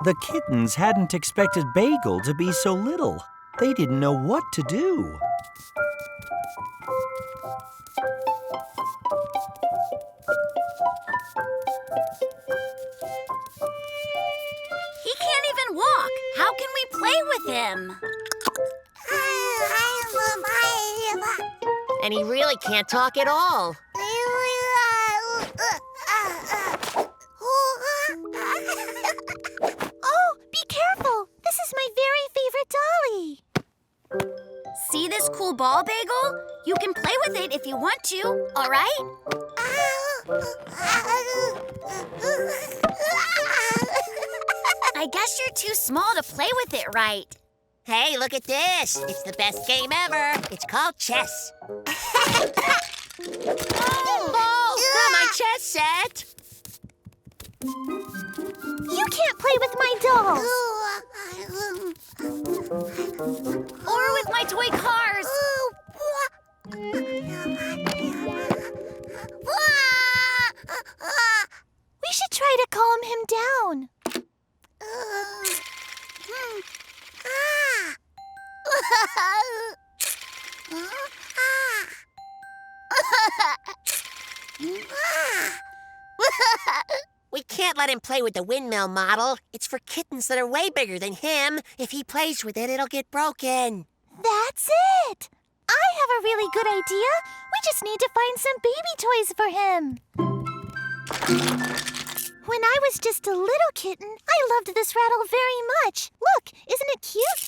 The kittens hadn't expected Bagel to be so little. They didn't know what to do. He can't even walk. How can we play with him? And he really can't talk at all. Oh, be careful. This is my very favorite dolly. See this cool ball, Bagel? You can play with it if you want to, all right? I guess you're too small to play with it right. Hey, look at this. It's the best game ever. It's called chess. Oh, my chess set. You can't play with my dolls. Or with my toy cars. We should try to calm him down. We can't let him play with the windmill model. It's for kittens that are way bigger than him. If he plays with it, it'll get broken. That's it. I have a really good idea. We just need to find some baby toys for him. When I was just a little kitten, I loved this rattle very much. Look, isn't it cute?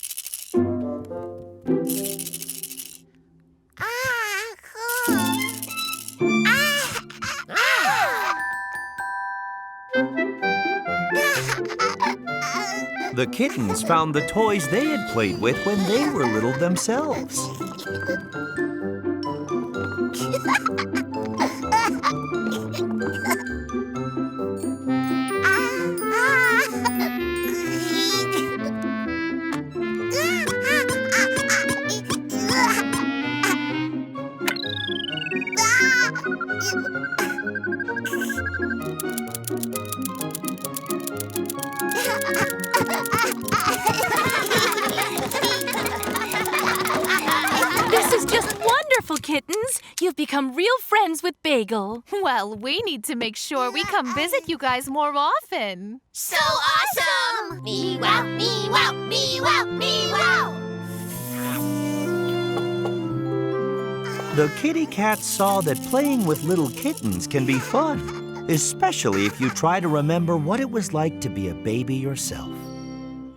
The kittens found the toys they had played with when they were little themselves. This is just wonderful, kittens. You've become real friends with Bagel. Well, we need to make sure we come visit you guys more often. So awesome! Me-wow, me-wow, me-wow, me-wow! The kitty cat saw that playing with little kittens can be fun, especially if you try to remember what it was like to be a baby yourself.